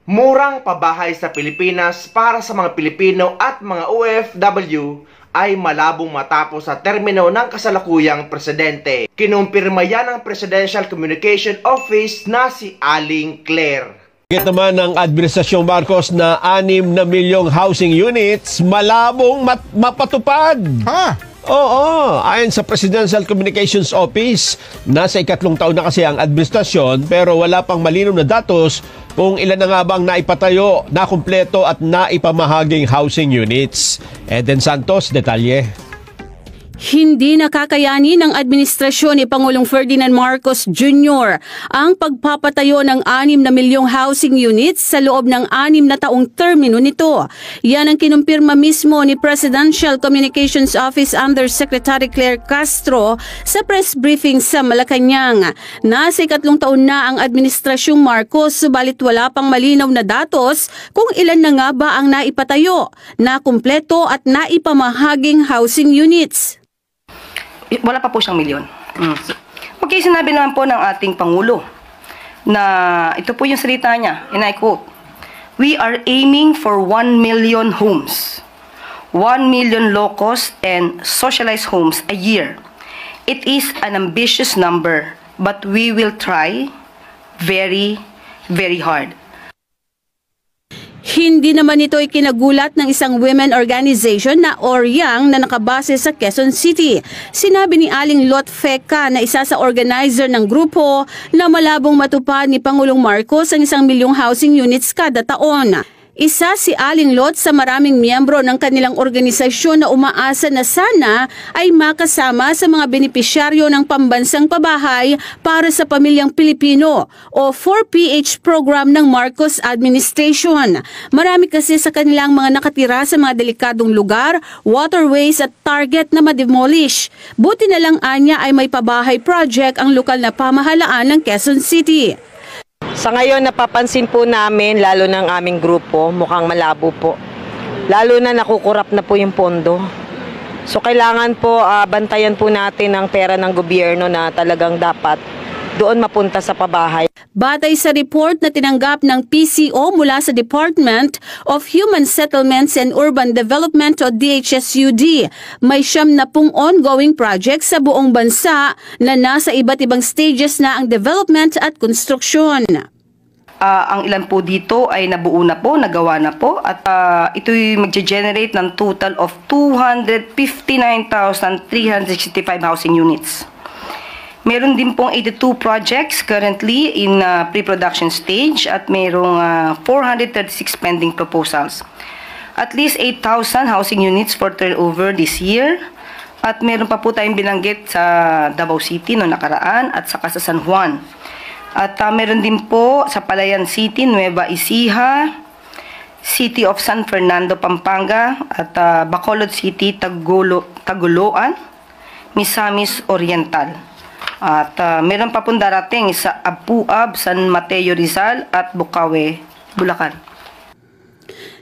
Murang pabahay sa Pilipinas para sa mga Pilipino at mga OFW ay malabong matapos sa termino ng kasalukuyang presidente. Kinumpirma yan ng Presidential Communication Office na si Aling Claire. Bakit naman ng Administrasyong Marcos na 6 na milyong housing units malabong mapatupad? Oo, ayon sa Presidential Communications Office, nasa 2 taon na kasi ang administrasyon pero wala pang malinaw na datos kung ilan na nga bang naipatayo, nakumpleto at naipamahaging housing units. Eden Santos, detalye. Hindi nakakayanin ng administrasyon ni Pangulong Ferdinand Marcos Jr. ang pagpapatayo ng 6 na milyong housing units sa loob ng 6 na taong termino nito. Yan ang kinumpirma mismo ni Presidential Communications Office Undersecretary Claire Castro sa press briefing sa Malacanang. Nasa 3 taon na ang administrasyong Marcos, subalit wala pang malinaw na datos kung ilan na nga ba ang naipatayo, nakumpleto at naipamahaging housing units. Wala pa po siyang milyon. Okay, sinabi naman po ng ating Pangulo na ito po yung salita niya, and I quote, "We are aiming for 1 million homes, 1 million low-cost and socialized homes a year. It is an ambitious number, but we will try very, very hard." Hindi naman ito ikinagulat ng isang women organization na Oryang na nakabase sa Quezon City. Sinabi ni Aling Lot Feca na isa sa organizer ng grupo na malabong matupad ni Pangulong Marcos ang 1 milyong housing units kada taon. Isa si Aling Lot sa maraming miyembro ng kanilang organisasyon na umaasa na sana ay makasama sa mga benepisyaryo ng pambansang pabahay para sa pamilyang Pilipino o 4PH program ng Marcos administration. Marami kasi sa kanilang mga nakatira sa mga delikadong lugar, waterways at target na ma-demolish. Buti na lang anya ay may pabahay project ang lokal na pamahalaan ng Quezon City. Sa ngayon, napapansin po namin, lalo ng aming grupo, mukhang malabo po. Lalo na nakukurap na po yung pondo. So kailangan po bantayan po natin ang pera ng gobyerno na talagang dapat doon mapunta sa pabahay. Batay sa report na tinanggap ng PCO mula sa Department of Human Settlements and Urban Development o DHSUD, may 70 ongoing projects sa buong bansa na nasa iba't ibang stages na ang development at construction. Ang ilan po dito ay nabuo na po, nagawa na po at ito'y mag-generate ng total of 259,365 housing units. Meron din pong 82 projects currently in pre-production stage at mayroong 436 pending proposals. At least 8,000 housing units for turnover this year. At meron pa po tayong binanggit sa Davao City noong nakaraan at saka sa San Juan. At meron din po sa Palayan City, Nueva Ecija, City of San Fernando, Pampanga, at Bacolod City, Tagoloan, Misamis Oriental. At meron pa pong darating sa Apuab, San Mateo Rizal at Bukawe, Bulacan.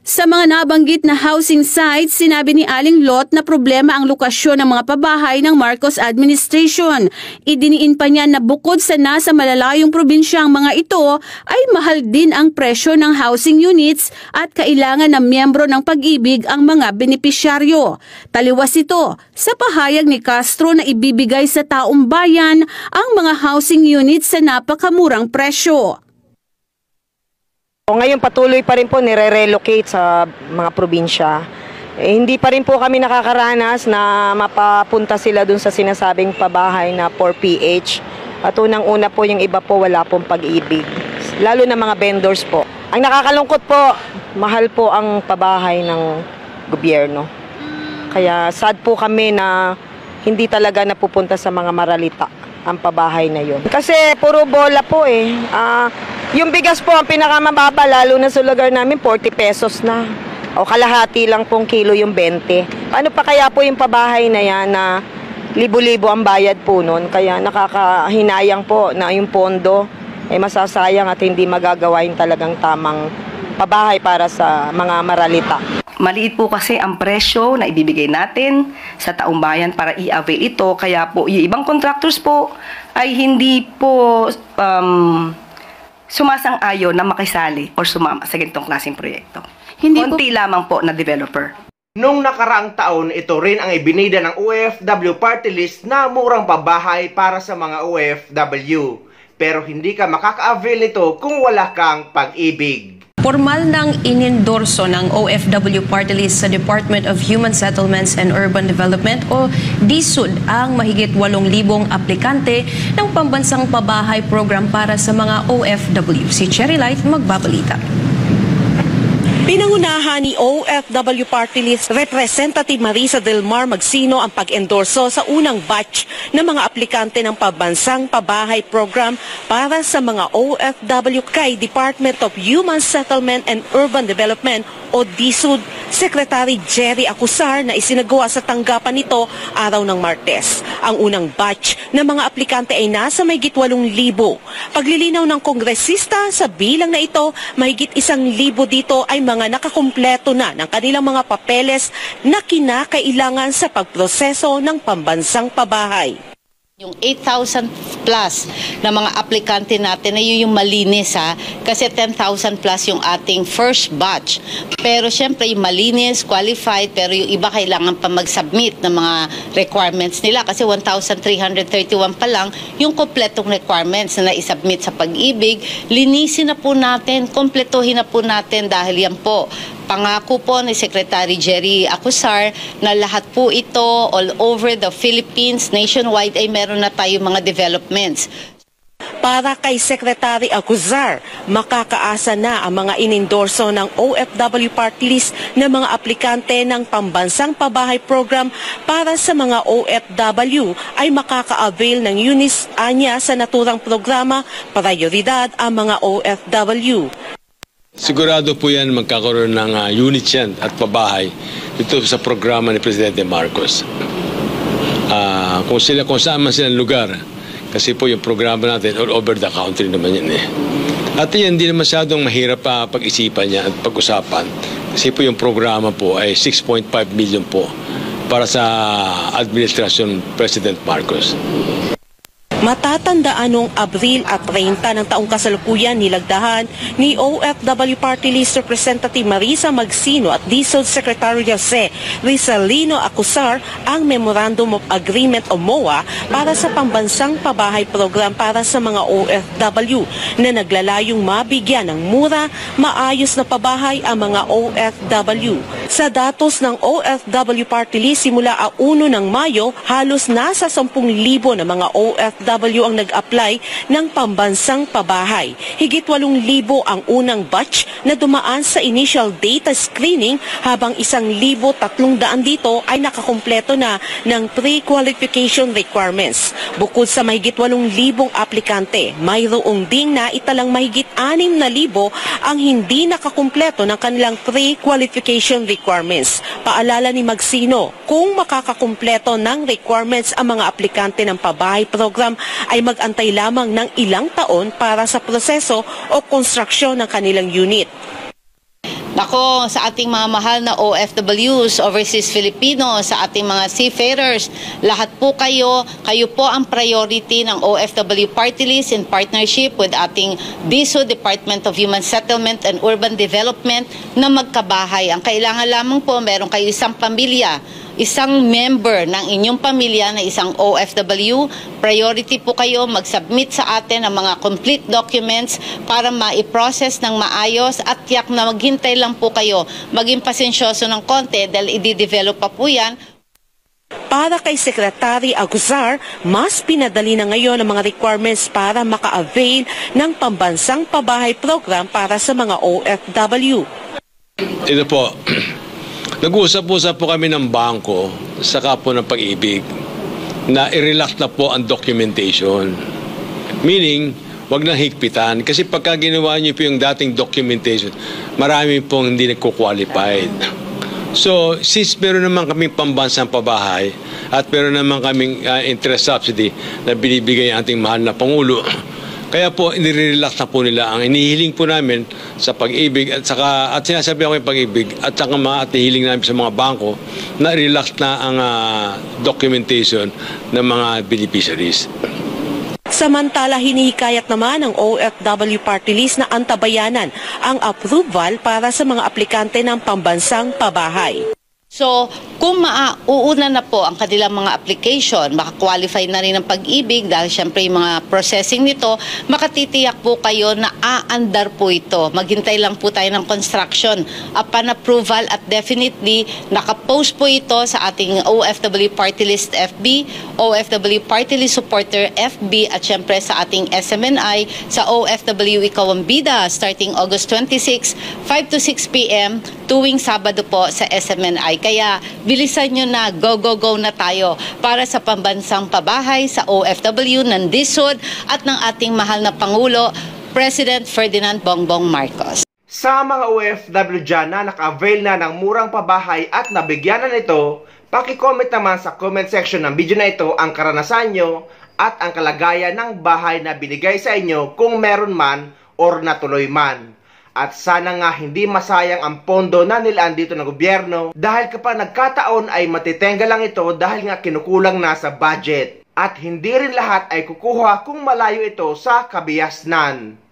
Sa mga nabanggit na housing sites, sinabi ni Aling Lot na problema ang lokasyon ng mga pabahay ng Marcos administration. Idiniin pa niya na bukod sa nasa malalayong probinsya ang mga ito, ay mahal din ang presyo ng housing units at kailangan ng miyembro ng Pag-ibig ang mga benepisyaryo. Taliwas ito sa pahayag ni Castro na ibibigay sa taong bayan ang mga housing units sa napakamurang presyo. Ngayon patuloy pa rin po nire-relocate sa mga probinsya. Hindi pa rin po kami nakakaranas na mapapunta sila dun sa sinasabing pabahay na 4PH. At unang-una po yung iba po wala pong Pag-ibig. Lalo na mga vendors po. Ang nakakalungkot po, mahal po ang pabahay ng gobyerno. Kaya sad po kami na hindi talaga napupunta sa mga maralita ang pabahay na yun. Kasi puro bola po eh. Yung bigas po ang pinakamababa, lalo na sa lugar namin, 40 pesos na. O kalahati lang pong kilo yung 20. Paano pa kaya po yung pabahay na yan na libo-libo ang bayad po nun? Kaya nakakahinayang po na yung pondo ay masasayang at hindi magagawa yung talagang tamang pabahay para sa mga maralita. Maliit po kasi ang presyo na ibibigay natin sa taong bayan para i-avail ito. Kaya po yung ibang contractors po ay hindi po sumasang-ayon na makisali o sumama sa ganitong klaseng proyekto. Hindi po- Konti lamang po na developer. Nung nakaraang taon, ito rin ang ibinida ng OFW Party List na murang pabahay para sa mga OFW. Pero hindi ka makaka-avail nito kung wala kang pag-ibig. Formal nang inendorso ng OFW Party List sa Department of Human Settlements and Urban Development o DSUD ang mahigit 8,000 aplikante ng pambansang pabahay program para sa mga OFW. Si Cherry Light magbabalita. Pinangunahan ni OFW Party List Representative Marisa Del Mar Magsino ang pag-endorso sa unang batch ng mga aplikante ng pambansang pabahay program para sa mga OFW kay Department of Human Settlement and Urban Development o DSUD Secretary Jerry Acusar na isinagawa sa tanggapan nito araw ng Martes. Ang unang batch ng mga aplikante ay nasa mahigit 8,000. Paglilinaw ng kongresista sa bilang na ito, mahigit 1,000 dito ay mga nakakumpleto na ng kanilang mga papeles na kinakailangan sa pagproseso ng pambansang pabahay. Yung 8,000 plus na mga aplikante natin na yun yung malinis kasi 10,000 plus yung ating first batch. Pero syempre yung malinis, qualified, pero yung iba kailangan pa mag-submit ng mga requirements nila kasi 1,331 pa lang yung kompletong requirements na na-submit sa pag-ibig. Linisin na po natin, kompletuhin na po natin dahil yan po. Pangako po ni Secretary Jerry Acusar na lahat po ito all over the Philippines, nationwide ay meron na tayo mga developments. Para kay Secretary Acusar, makakaasa na ang mga inendorso ng OFW Party List na mga aplikante ng pambansang pabahay program para sa mga OFW ay makaka-avail ng units anya sa naturang programa, prioridad ang mga OFW. Sigurado po yan magkakaroon ng units yan at pabahay ito sa programa ni Presidente Marcos. Kung saan man silang lugar, kasi po yung programa natin all over the country naman yan eh. At yan, hindi na masyadong mahirap pag-isipan niya at pag-usapan. Kasi po yung programa po ay 6.5 million po para sa Administrasyon President Marcos. Matatandaan noong Abril at 30 ng taong kasalukuyan nilagdahan ni OFW Party List Representative Marisa Magsino at DSUD Secretary Jose Rizalino Acusar ang Memorandum of Agreement o MOA para sa pambansang pabahay program para sa mga OFW na naglalayong mabigyan ng mura, maayos na pabahay ang mga OFW. Sa datos ng OFW Party List simula 1 ng Mayo, halos nasa 10,000 na mga OFW ang nag-apply ng pambansang pabahay. Higit 8,000 ang unang batch na dumaan sa initial data screening habang 1,300 dito ay nakakumpleto na ng pre-qualification requirements. Bukod sa mahigit 8,000 aplikante, mayroong ding na italang mahigit 6,000 ang hindi nakakumpleto ng kanilang pre-qualification requirements. Paalala ni Magsino, kung makakakumpleto ng requirements ang mga aplikante ng pabahay program ay mag-antay lamang ng ilang taon para sa proseso o konstruksyon ng kanilang unit. Nako, sa ating mga mahal na OFWs, overseas Filipinos, sa ating mga seafarers, lahat po kayo po ang priority ng OFW Party List in partnership with ating DSUD, Department of Human Settlement and Urban Development na magkabahay. Ang kailangan lamang po, meron kayo isang pamilya, isang member ng inyong pamilya na isang OFW, priority po kayo mag-submit sa atin ang mga complete documents para ma-process ng maayos at tiyak na maghintay lang po kayo. Maging pasensyoso ng konti dahil i-develop pa po yan. Para kay Secretary Acusar, mas pinadali na ngayon ang mga requirements para maka-avail ng pambansang pabahay program para sa mga OFW. Ito po, nag-uusap-usap po kami ng bangko sa Kapo ng Pag-ibig na i-relax na po ang documentation. Meaning, wag nang higpitan. Kasi pagka ginawa niyo po yung dating documentation, marami pong hindi nagko-qualified. So, since meron naman kaming pambansang pabahay at meron naman kaming interest subsidy na binibigay ang ating mahal na Pangulo, kaya po, inirelax na po nila. Ang inihiling po namin sa Pag-ibig at sinasabi ako yung Pag-ibig at saka at inihiling namin sa mga bangko na relax na ang documentation ng mga beneficiaries. Samantala, hinihikayat naman ng OFW Party List na antabayanan ang approval para sa mga aplikante ng pambansang pabahay. So, kung mauuna na po ang kanilang mga application, makakwalify na rin ng Pag-ibig dahil syempre yung mga processing nito, makatitiyak po kayo na aandar po ito. Maghintay lang po tayo ng construction upon approval at definitely nakapost po ito sa ating OFW Party List FB, OFW Party List Supporter FB at syempre sa ating SMNI sa OFW Ikaw ang Bida starting August 26, 5 to 6 p.m. tuwing Sabado po sa SMNI. Kaya bilisan nyo na, go na tayo para sa pambansang pabahay sa OFW ng DSUD at ng ating mahal na Pangulo, President Ferdinand Bongbong Marcos. Sa mga OFW dyan na naka-avail na ng murang pabahay at nabigyan na nito, paki-comment naman sa comment section ng video na ito ang karanasan nyo at ang kalagayan ng bahay na binigay sa inyo kung meron man or natuloy man. At sana nga hindi masayang ang pondo na nilaan dito ng gobyerno dahil kapag nagkataon ay matitenga lang ito dahil nga kinukulang na sa budget. At hindi rin lahat ay kukuha kung malayo ito sa kabiasnan.